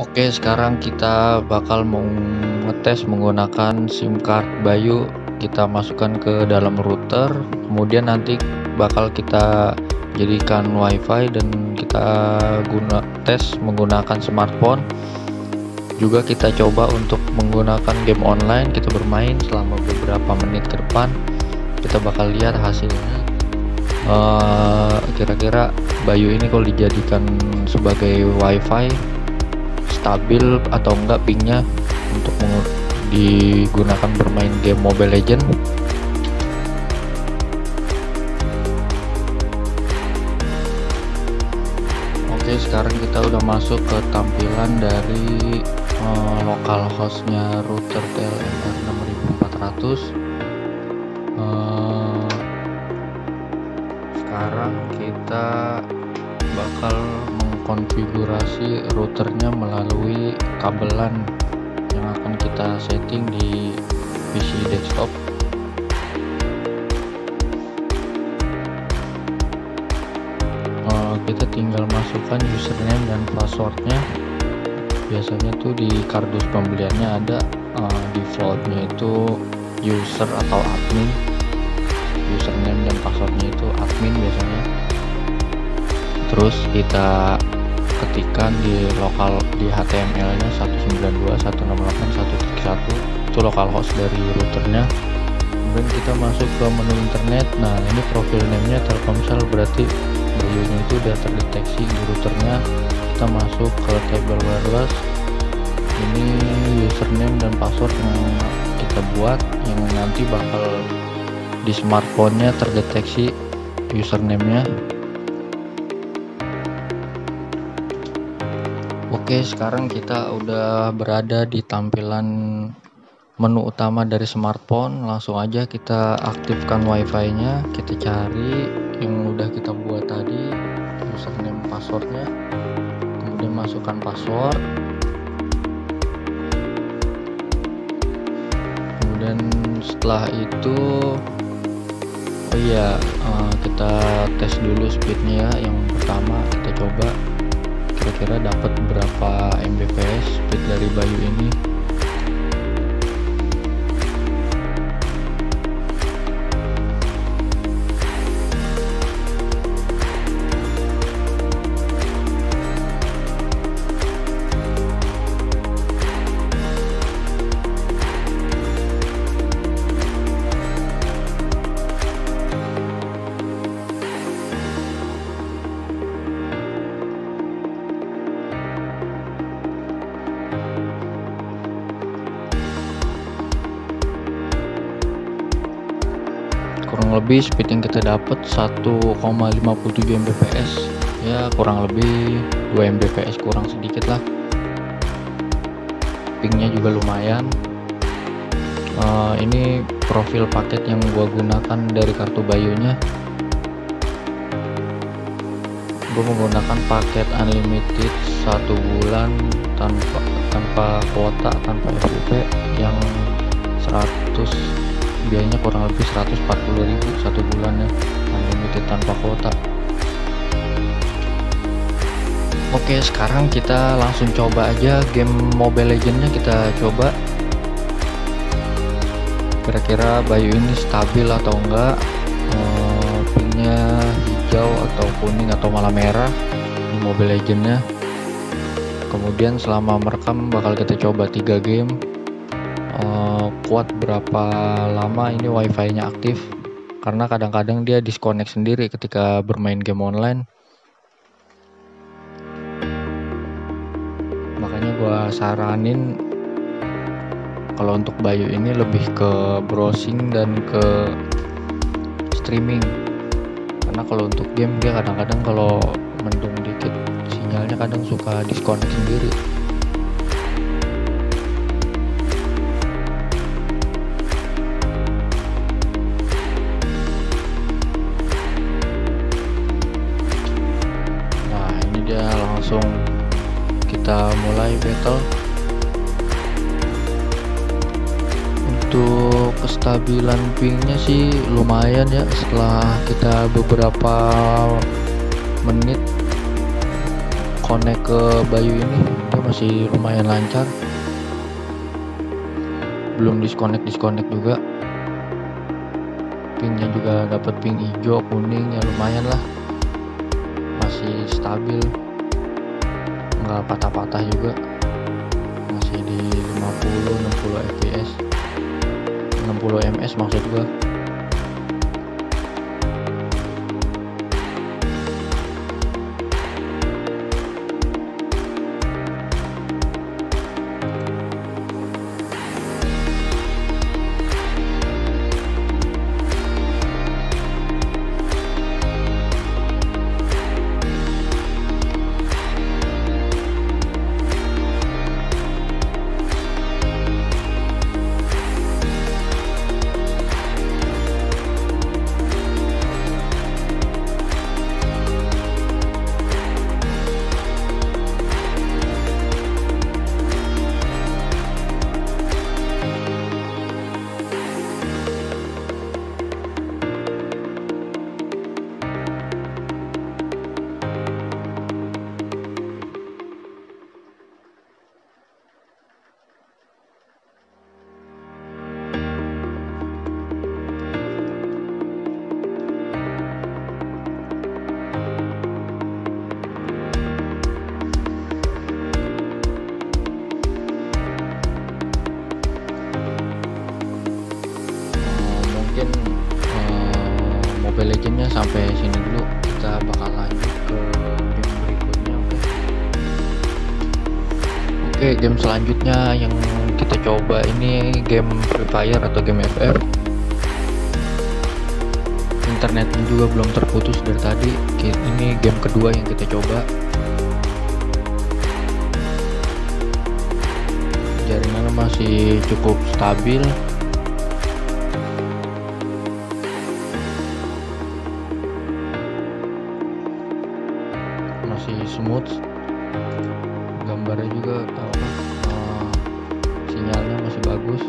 Oke, sekarang kita bakal mau ngetes menggunakan SIM card Bayu. Kita masukkan ke dalam router, kemudian nanti bakal kita jadikan WiFi dan kita tes menggunakan smartphone. Juga kita coba untuk menggunakan game online, kita bermain selama beberapa menit ke depan. Kita bakal lihat hasilnya. Kira-kira Bayu ini kalau dijadikan sebagai WiFi stabil atau enggak pingnya untuk digunakan bermain game Mobile Legend. Oke, sekarang kita udah masuk ke tampilan dari localhost-nya router TLNR 6400. Sekarang kita bakal mengkonfigurasi routernya melalui kabelan yang akan kita setting di PC desktop. Kita tinggal masukkan username dan passwordnya. Biasanya tuh di kardus pembeliannya ada defaultnya itu user atau admin. Username dan passwordnya itu admin biasanya. Terus kita ketikkan di HTML nya 192.168.1.1 itu localhost dari routernya. Kemudian kita masuk ke menu internet. Nah, ini profil name nya Telkomsel, berarti Bayunya itu udah terdeteksi di routernya. Kita masuk ke table wireless. Ini username dan password yang kita buat, yang nanti bakal di smartphone-nya terdeteksi username-nya. Oke, sekarang kita udah berada di tampilan menu utama dari smartphone. Langsung aja kita aktifkan WiFi-nya. Kita cari yang udah kita buat tadi, username passwordnya. Kemudian masukkan password. Kemudian setelah itu, kita tes dulu speednya ya. Yang pertama kita coba kira-kira dapat berapa Mbps speed dari Bayu ini. Kurang lebih speed yang kita dapat 1,57 Mbps ya, kurang lebih 2 Mbps kurang sedikit lah. Pingnya juga lumayan. Ini profil paket yang gua gunakan dari kartu Bayunya. Gua menggunakan paket unlimited 1 bulan tanpa kuota, tanpa FUP, yang 100, biayanya kurang lebih 140.000 1 bulannya, unlimited tanpa kuota. Oke, sekarang kita langsung coba aja game Mobile Legends-nya. Kita coba kira-kira Bayu ini stabil atau enggak, pingnya hijau atau kuning atau malah merah di Mobile Legends-nya. Kemudian selama merekam bakal kita coba 3 game. Kuat berapa lama ini WiFi-nya aktif, karena kadang-kadang dia disconnect sendiri ketika bermain game online. Makanya gua saranin kalau untuk Bayu ini lebih ke browsing dan ke streaming, karena kalau untuk game dia kadang-kadang kalau mendung dikit sinyalnya kadang suka disconnect sendiri. Nah, ini dia langsung kita mulai battle. Untuk kestabilan pingnya sih lumayan ya, setelah kita beberapa menit connect ke Bayu ini masih lumayan lancar, belum disconnect juga. Pingnya juga dapat ping hijau kuning ya, lumayan lah, masih stabil, nggak patah-patah juga, masih di 50-60 fps, 60 ms maksud gua. Mobile Legends-nya sampai sini dulu, kita bakal lanjut ke game berikutnya. Oke, game selanjutnya yang kita coba ini game Free Fire atau game FF. Internetnya juga belum terputus dari tadi. Ini game kedua yang kita coba. Jaringannya masih cukup stabil, masih smooth, gambarnya juga sinyalnya masih bagus.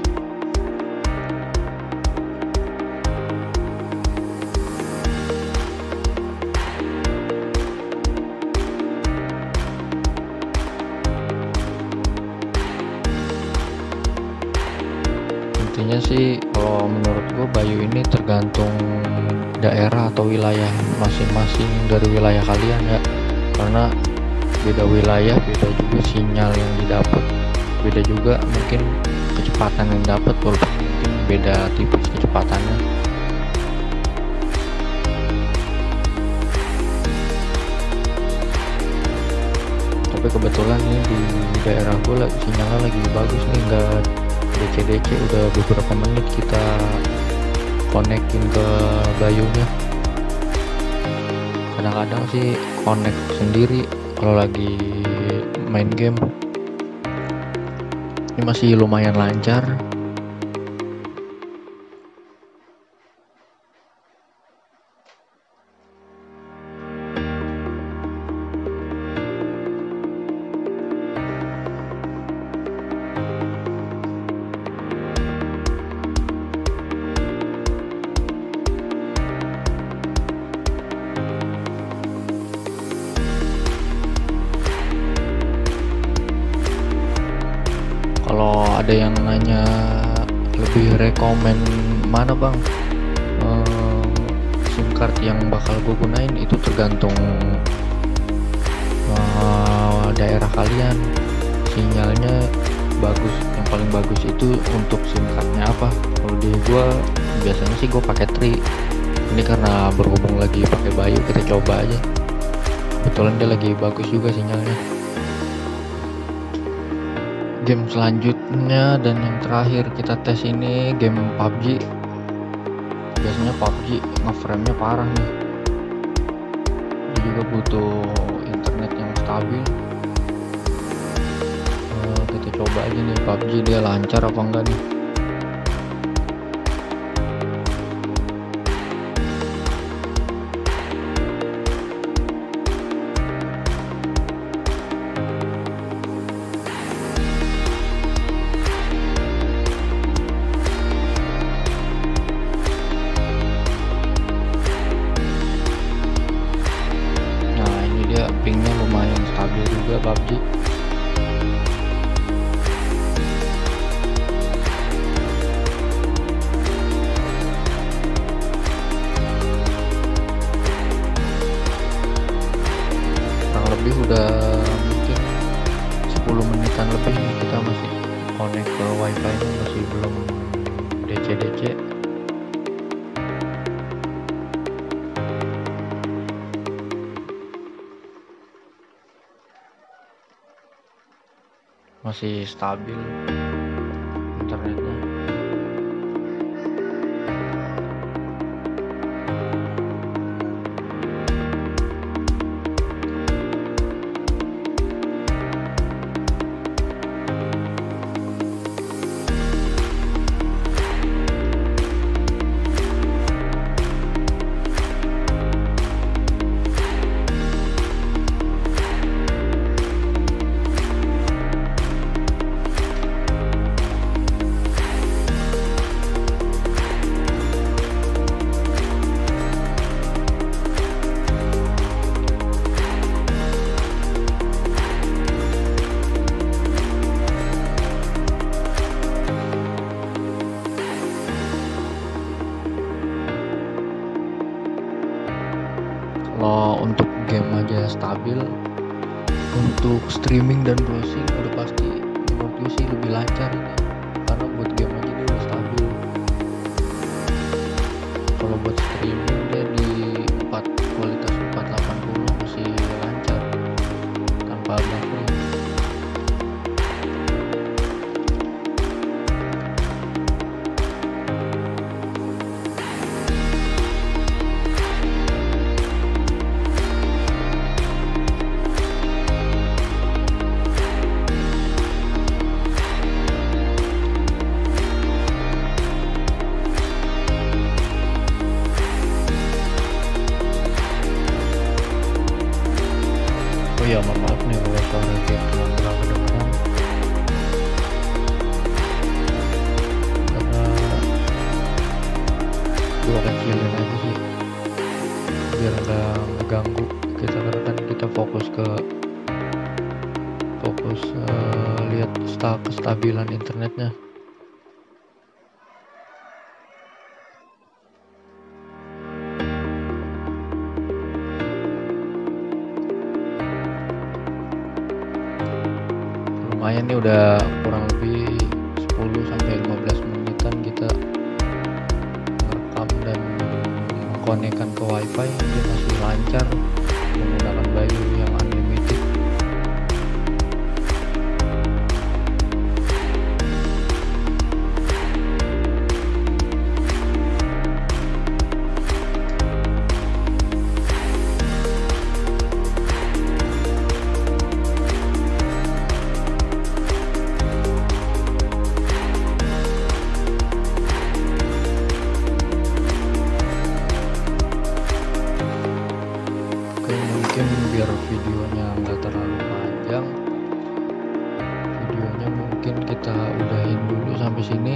Intinya sih kalau menurut gue Bayu ini tergantung daerah atau wilayah masing-masing dari wilayah kalian ya, karena beda wilayah beda juga sinyal yang didapat, beda juga mungkin kecepatan yang dapat, walaupun mungkin beda tipis kecepatannya. Tapi kebetulan nih di daerah gue sinyalnya lagi bagus nih, nggak DC udah beberapa menit kita konekin ke Bayunya. Kadang-kadang sih connect sendiri kalau lagi main game. Ini masih lumayan lancar. Kalau ada yang nanya lebih rekomen mana bang SIM card yang bakal gue gunain, itu tergantung daerah kalian. Sinyalnya bagus, yang paling bagus itu untuk SIM cardnya apa. Kalau di gue biasanya sih gue pakai Tri. Ini karena berhubung lagi pakai Bayu, kita coba aja. Kebetulan dia lagi bagus juga sinyalnya. Game selanjutnya dan yang terakhir kita tes ini game PUBG. Biasanya PUBG ngeframe-nya parah nih, dia juga butuh internet yang stabil. Kita coba aja nih PUBG dia lancar apa enggak nih. Pingnya lumayan stabil. menitan lebih nih kita masih connect ke wifi nya, masih belum DC masih stabil internetnya. Kalau untuk game aja stabil, untuk streaming dan browsing udah pasti menurut gue sih lebih lancar ini, karena buat game aja dia udah stabil. Kalau buat streaming dia di kualitas 480 masih lancar tanpa buffering. Oh ya, mohon maaf nih kalau suara kayak kurang kedengeran, karena gua kecilin aja sih biar nggak ngeganggu kita, karena kan kita fokus lihat kestabilan internetnya. Lumayan nih, udah kurang lebih 10-15 menitan kita ngerekam dan mengkonekkan ke wifi. Dia masih lancar menggunakan Bayu yang unlimited. Mungkin biar videonya nggak terlalu panjang, videonya mungkin kita udahin dulu sampai sini.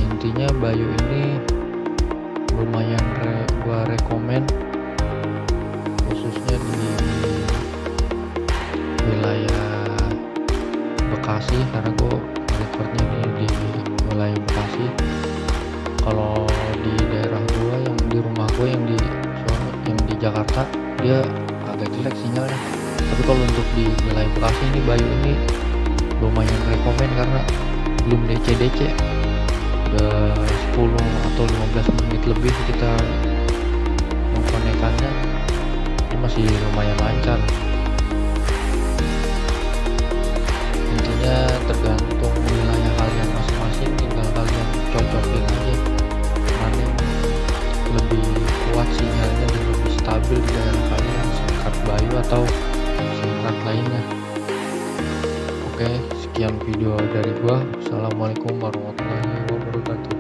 Intinya Bayu ini lumayan gua rekomen, khususnya di wilayah Bekasi, karena gua recordnya ini di wilayah Bekasi. Kalau di daerah gua, yang di rumah gua yang di Jakarta, dia agak jelek sinyalnya. Tapi kalau untuk di wilayah Bekasi ini, Bayu ini lumayan rekomen karena belum DC udah 10 atau 15 menit lebih kita mengkonekkannya, ini masih lumayan lancar. Intinya tergantung wilayah kalian masing-masing, tinggal kalian cocokin aja mana yang lebih kuat sinyalnya dan lebih stabil di daerah kalian, SIM card Bayu atau SIM card lainnya. Oke, sekian video dari gua. Assalamualaikum warahmatullahi wabarakatuh.